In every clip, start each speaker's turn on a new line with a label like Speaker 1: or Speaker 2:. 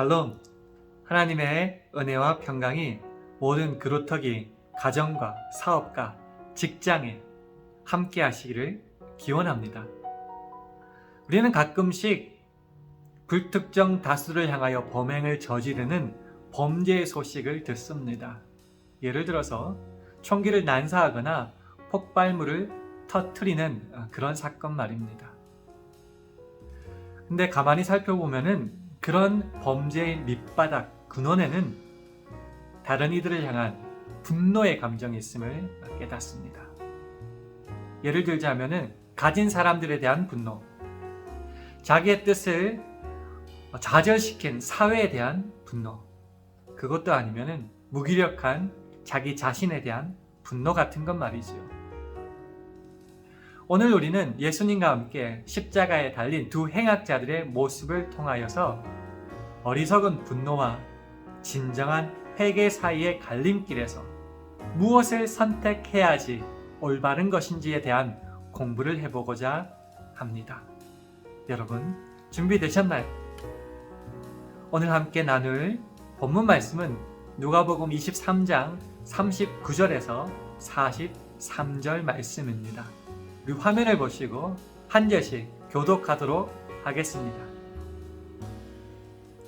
Speaker 1: 샬롬. 하나님의 은혜와 평강이 모든 그루터기, 가정과 사업과 직장에 함께 하시기를 기원합니다. 우리는 가끔씩 불특정 다수를 향하여 범행을 저지르는 범죄의 소식을 듣습니다. 예를 들어서 총기를 난사하거나 폭발물을 터뜨리는 그런 사건 말입니다. 근데 가만히 살펴보면은 그런 범죄의 밑바닥 근원에는 다른 이들을 향한 분노의 감정이 있음을 깨닫습니다. 예를 들자면은 가진 사람들에 대한 분노, 자기의 뜻을 좌절시킨 사회에 대한 분노, 그것도 아니면은 무기력한 자기 자신에 대한 분노 같은 것 말이지요. 오늘 우리는 예수님과 함께 십자가에 달린 두 행악자들의 모습을 통하여서 어리석은 분노와 진정한 회개 사이의 갈림길에서 무엇을 선택해야지 올바른 것인지에 대한 공부를 해보고자 합니다. 여러분 준비되셨나요? 오늘 함께 나눌 본문 말씀은 누가복음 23장 39절에서 43절 말씀입니다. 우리 화면을 보시고 한 절씩 교독하도록 하겠습니다.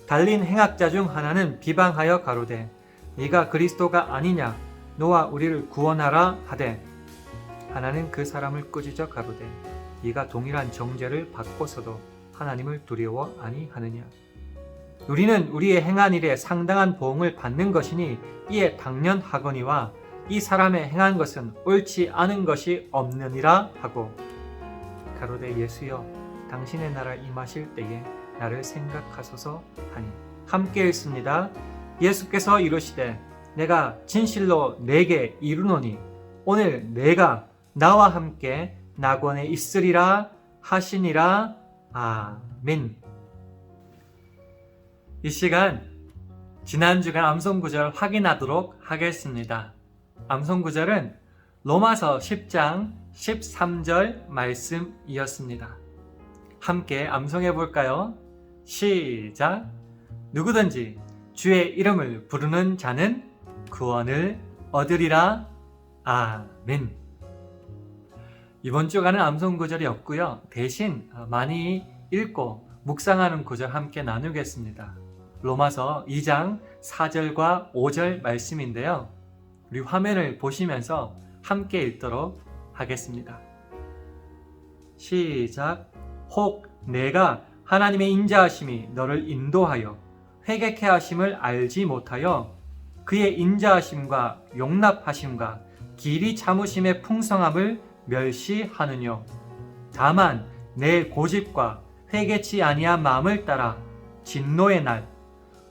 Speaker 1: 달린 행악자 중 하나는 비방하여 가로되 네가 그리스도가 아니냐 너와 우리를 구원하라 하되 하나는 그 사람을 꾸짖어 가로되 네가 동일한 정죄를 받고서도 하나님을 두려워 아니하느냐. 우리는 우리의 행한 일에 상당한 보응을 받는 것이니 이에 당연하거니와 이 사람의 행한 것은 옳지 않은 것이 없느니라 하고 가로되 예수여 당신의 나라 임하실 때에 나를 생각하소서 하니 함께 읽습니다. 예수께서 이르시되 내가 진실로 내게 이르노니 오늘 내가 나와 함께 낙원에 있으리라 하시니라. 아멘. 이 시간 지난주간 암송구절 확인하도록 하겠습니다. 암송구절은 로마서 10장 13절 말씀이었습니다. 함께 암송해 볼까요? 시작. 누구든지 주의 이름을 부르는 자는 구원을 얻으리라. 아멘. 이번 주간은 암송구절이 없고요. 대신 많이 읽고 묵상하는 구절 함께 나누겠습니다. 로마서 2장 4절과 5절 말씀인데요. 우리 화면을 보시면서 함께 읽도록 하겠습니다. 시작. 혹 내가 하나님의 인자하심이 너를 인도하여 회개케 하심을 알지 못하여 그의 인자하심과 용납하심과 길이 참으심의 풍성함을 멸시하느뇨. 다만 내 고집과 회개치 아니한 마음을 따라 진노의 날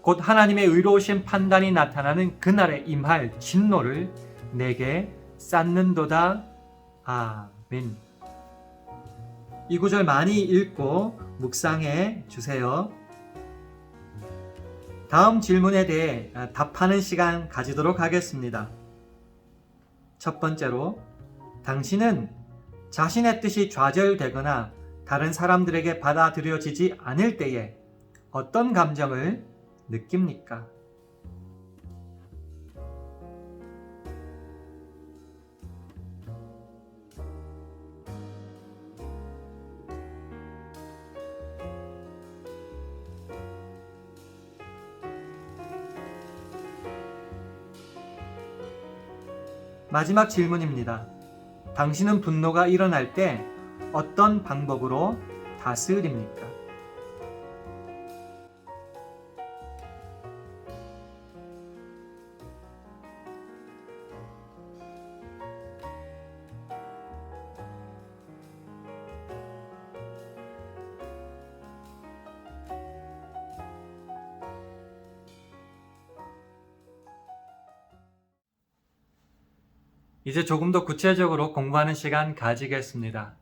Speaker 1: 곧 하나님의 의로우신 판단이 나타나는 그날에 임할 진노를 내게 쌓는도다. 아멘. 이 구절 많이 읽고 묵상해 주세요. 다음 질문에 대해 답하는 시간 가지도록 하겠습니다. 첫 번째로, 당신은 자신의 뜻이 좌절되거나 다른 사람들에게 받아들여지지 않을 때에 어떤 감정을 느낍니까? 마지막 질문입니다. 당신은 분노가 일어날 때 어떤 방법으로 다스립니까? 이제 조금 더 구체적으로 공부하는 시간 가지겠습니다.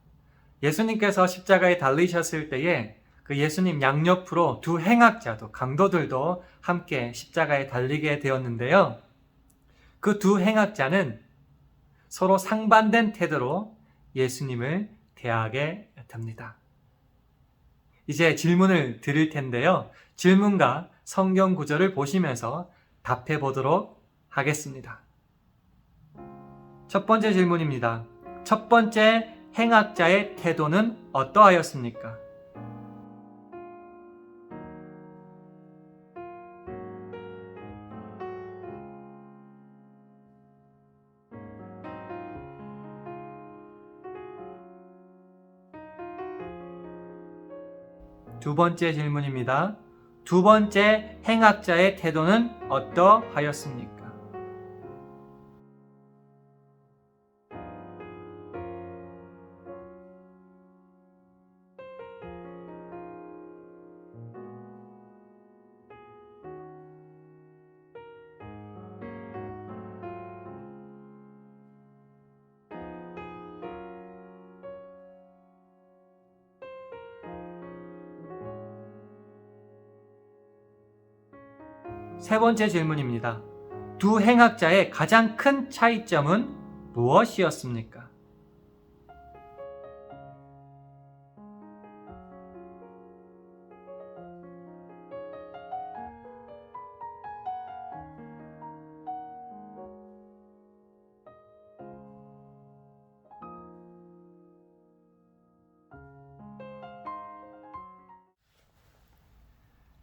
Speaker 1: 예수님께서 십자가에 달리셨을 때에 그 예수님 양옆으로 두 행악자도, 강도들도 함께 십자가에 달리게 되었는데요. 그 두 행악자는 서로 상반된 태도로 예수님을 대하게 됩니다. 이제 질문을 드릴 텐데요. 질문과 성경 구절을 보시면서 답해 보도록 하겠습니다. 첫 번째 질문입니다. 첫 번째 행악자의 태도는 어떠하였습니까? 두 번째 질문입니다. 두 번째 행악자의 태도는 어떠하였습니까? 세 번째 질문입니다. 두 행악자의 가장 큰 차이점은 무엇이었습니까?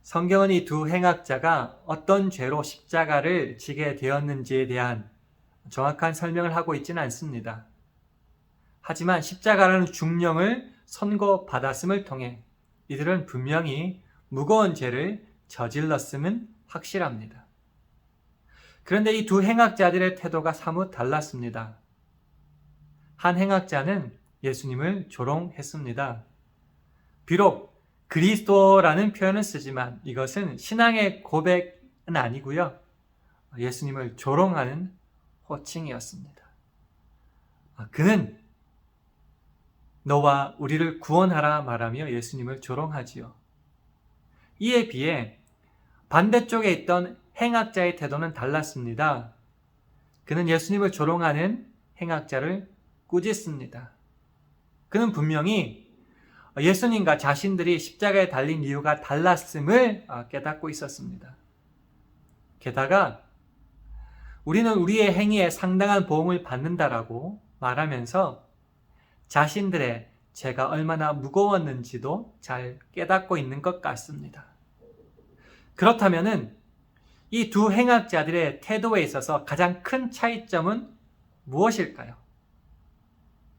Speaker 1: 성경은 이 두 행악자가 어떤 죄로 십자가를 지게 되었는지에 대한 정확한 설명을 하고 있지는 않습니다. 하지만 십자가라는 중령을 선고받았음을 통해 이들은 분명히 무거운 죄를 저질렀음은 확실합니다. 그런데 이 두 행악자들의 태도가 사뭇 달랐습니다. 한 행악자는 예수님을 조롱했습니다. 비록 그리스도라는 표현을 쓰지만 이것은 신앙의 고백은 아니고요. 예수님을 조롱하는 호칭이었습니다. 그는 너와 우리를 구원하라 말하며 예수님을 조롱하지요. 이에 비해 반대쪽에 있던 행악자의 태도는 달랐습니다. 그는 예수님을 조롱하는 행악자를 꾸짖습니다. 그는 분명히 예수님과 자신들이 십자가에 달린 이유가 달랐음을 깨닫고 있었습니다. 게다가 우리는 우리의 행위에 상당한 보응을 받는다라고 말하면서 자신들의 죄가 얼마나 무거웠는지도 잘 깨닫고 있는 것 같습니다. 그렇다면 이 두 행악자들의 태도에 있어서 가장 큰 차이점은 무엇일까요?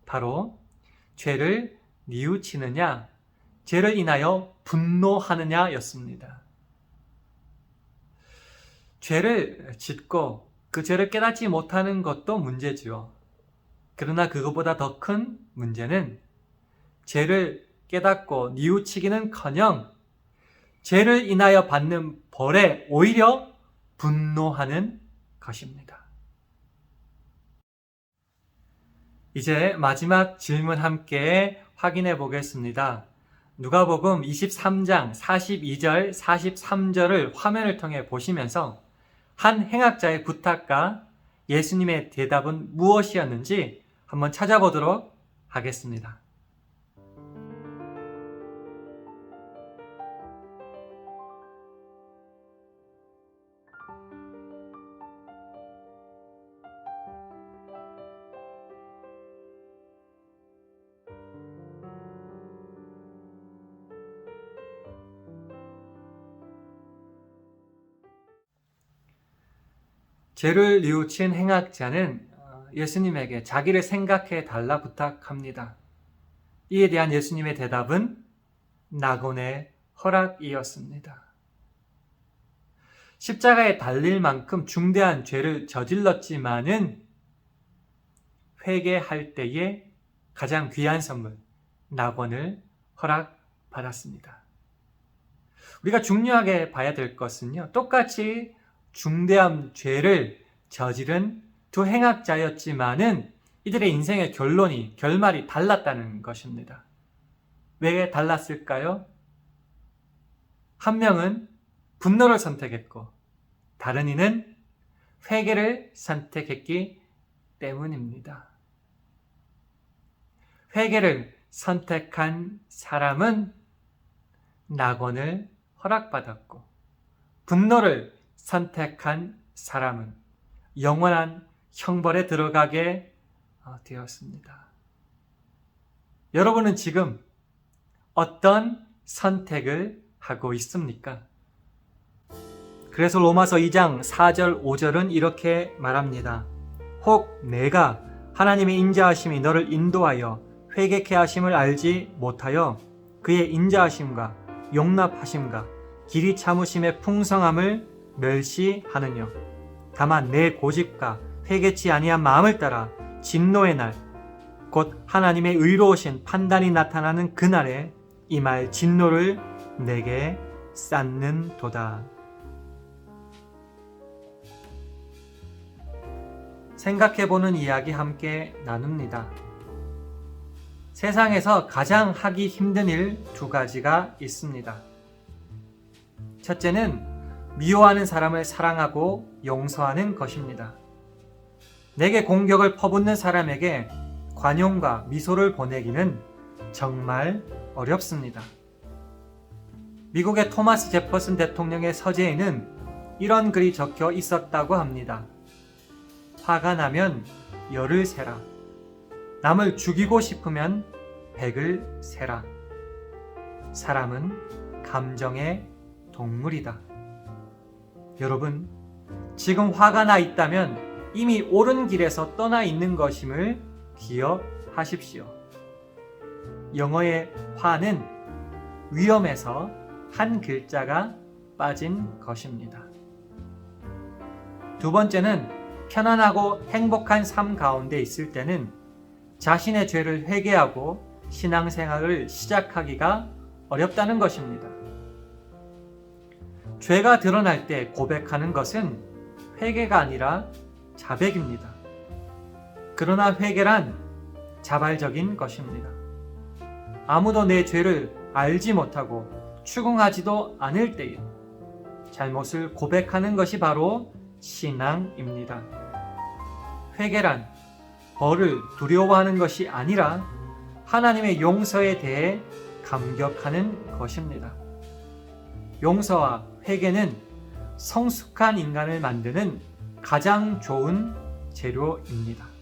Speaker 1: 바로 죄를 뉘우치느냐, 죄를 인하여 분노하느냐였습니다. 죄를 짓고 그 죄를 깨닫지 못하는 것도 문제지요. 그러나 그것보다 더 큰 문제는 죄를 깨닫고 뉘우치기는커녕 죄를 인하여 받는 벌에 오히려 분노하는 것입니다. 이제 마지막 질문 함께 확인해 보겠습니다. 누가복음 23장 42절, 43절을 화면을 통해 보시면서 한 행악자의 부탁과 예수님의 대답은 무엇이었는지 한번 찾아보도록 하겠습니다. 죄를 뉘우친 행악자는 예수님에게 자기를 생각해 달라 부탁합니다. 이에 대한 예수님의 대답은 낙원의 허락이었습니다. 십자가에 달릴 만큼 중대한 죄를 저질렀지만은 회개할 때에 가장 귀한 선물, 낙원을 허락받았습니다. 우리가 중요하게 봐야 될 것은요, 똑같이 중대한 죄를 저지른 두 행악자였지만은 이들의 인생의 결말이 달랐다는 것입니다. 왜 달랐을까요? 한 명은 분노를 선택했고 다른 이는 회개를 선택했기 때문입니다. 회개를 선택한 사람은 낙원을 허락받았고 분노를 선택한 사람은 영원한 형벌에 들어가게 되었습니다. 여러분은 지금 어떤 선택을 하고 있습니까? 그래서 로마서 2장 4절 5절은 이렇게 말합니다. 혹 내가 하나님의 인자하심이 너를 인도하여 회개케 하심을 알지 못하여 그의 인자하심과 용납하심과 길이 참으심의 풍성함을 멸시하느뇨. 다만 내 고집과 회개치 아니한 마음을 따라 진노의 날 곧 하나님의 의로우신 판단이 나타나는 그날에 이 말 진노를 내게 쌓는도다. 생각해보는 이야기 함께 나눕니다. 세상에서 가장 하기 힘든 일 2가지가 있습니다. 첫째는 미워하는 사람을 사랑하고 용서하는 것입니다. 내게 공격을 퍼붓는 사람에게 관용과 미소를 보내기는 정말 어렵습니다. 미국의 토마스 제퍼슨 대통령의 서재에는 이런 글이 적혀 있었다고 합니다. 화가 나면 열을 세라. 남을 죽이고 싶으면 백을 세라. 사람은 감정의 동물이다. 여러분, 지금 화가 나 있다면 이미 옳은 길에서 떠나 있는 것임을 기억하십시오. 영어의 화는 위험에서 한 글자가 빠진 것입니다. 두 번째는 편안하고 행복한 삶 가운데 있을 때는 자신의 죄를 회개하고 신앙생활을 시작하기가 어렵다는 것입니다. 죄가 드러날 때 고백하는 것은 회개가 아니라 자백입니다. 그러나 회개란 자발적인 것입니다. 아무도 내 죄를 알지 못하고 추궁하지도 않을 때에 잘못을 고백하는 것이 바로 신앙입니다. 회개란 벌을 두려워하는 것이 아니라 하나님의 용서에 대해 감격하는 것입니다. 용서와 회개는 성숙한 인간을 만드는 가장 좋은 재료입니다.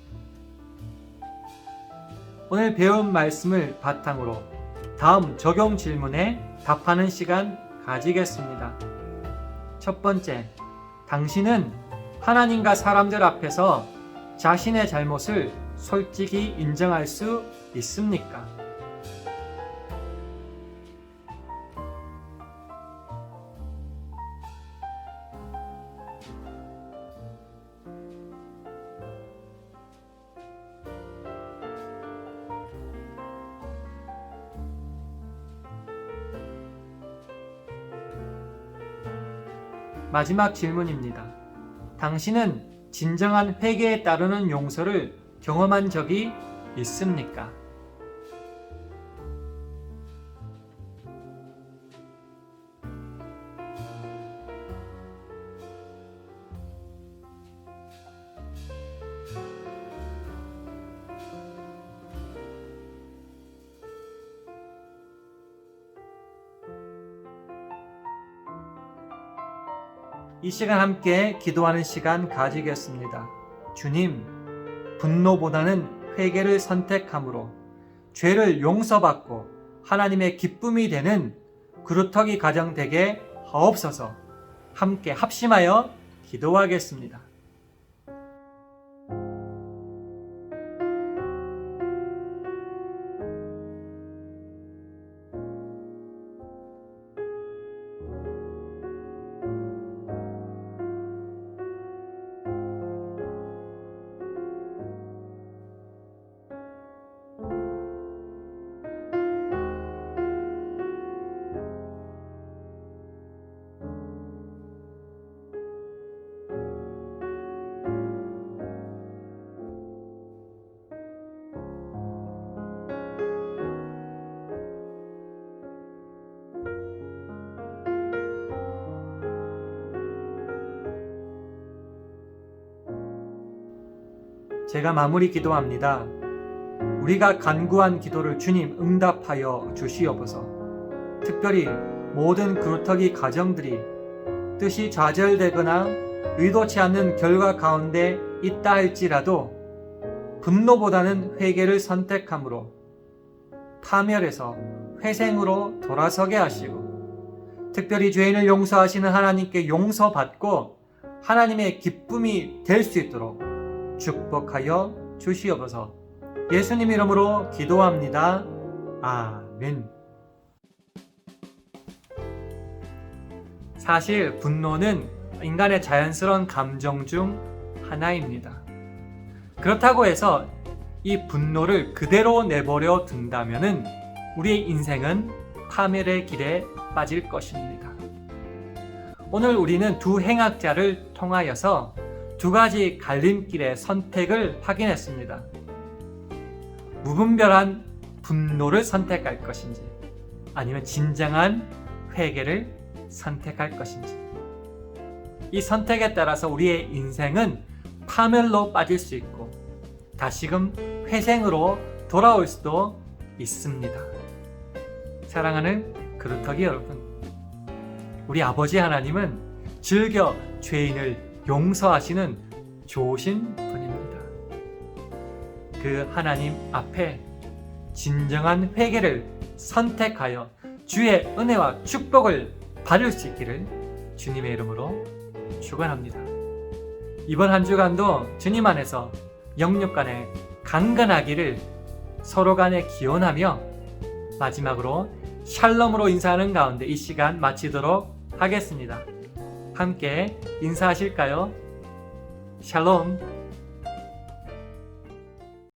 Speaker 1: 오늘 배운 말씀을 바탕으로 다음 적용 질문에 답하는 시간 가지겠습니다. 첫 번째, 당신은 하나님과 사람들 앞에서 자신의 잘못을 솔직히 인정할 수 있습니까? 마지막 질문입니다. 당신은 진정한 회개에 따르는 용서를 경험한 적이 있습니까? 이 시간 함께 기도하는 시간 가지겠습니다. 주님, 분노보다는 회개를 선택함으로 죄를 용서받고 하나님의 기쁨이 되는 그루터기 가정 되게 하옵소서. 함께 합심하여 기도하겠습니다. 제가 마무리 기도합니다. 우리가 간구한 기도를 주님 응답하여 주시옵소서. 특별히 모든 그루터기 가정들이 뜻이 좌절되거나 의도치 않는 결과 가운데 있다 할지라도 분노보다는 회개를 선택함으로 파멸에서 회생으로 돌아서게 하시고, 특별히 죄인을 용서하시는 하나님께 용서받고 하나님의 기쁨이 될 수 있도록 축복하여 주시옵소서. 예수님 이름으로 기도합니다. 아멘. 사실 분노는 인간의 자연스러운 감정 중 하나입니다. 그렇다고 해서 이 분노를 그대로 내버려 둔다면은 우리의 인생은 파멸의 길에 빠질 것입니다. 오늘 우리는 두 행악자를 통하여서 두 가지 갈림길의 선택을 확인했습니다. 무분별한 분노를 선택할 것인지, 아니면 진정한 회개를 선택할 것인지. 이 선택에 따라서 우리의 인생은 파멸로 빠질 수 있고 다시금 회생으로 돌아올 수도 있습니다. 사랑하는 그루터기 여러분, 우리 아버지 하나님은 즐겨 죄인을 용서하시는 좋으신 분입니다. 그 하나님 앞에 진정한 회개를 선택하여 주의 은혜와 축복을 받을 수 있기를 주님의 이름으로 축원합니다. 이번 한 주간도 주님 안에서 영육 간에 강건하기를 서로 간에 기원하며 마지막으로 샬롬으로 인사하는 가운데 이 시간 마치도록 하겠습니다. 함께 인사하실까요? 샬롬.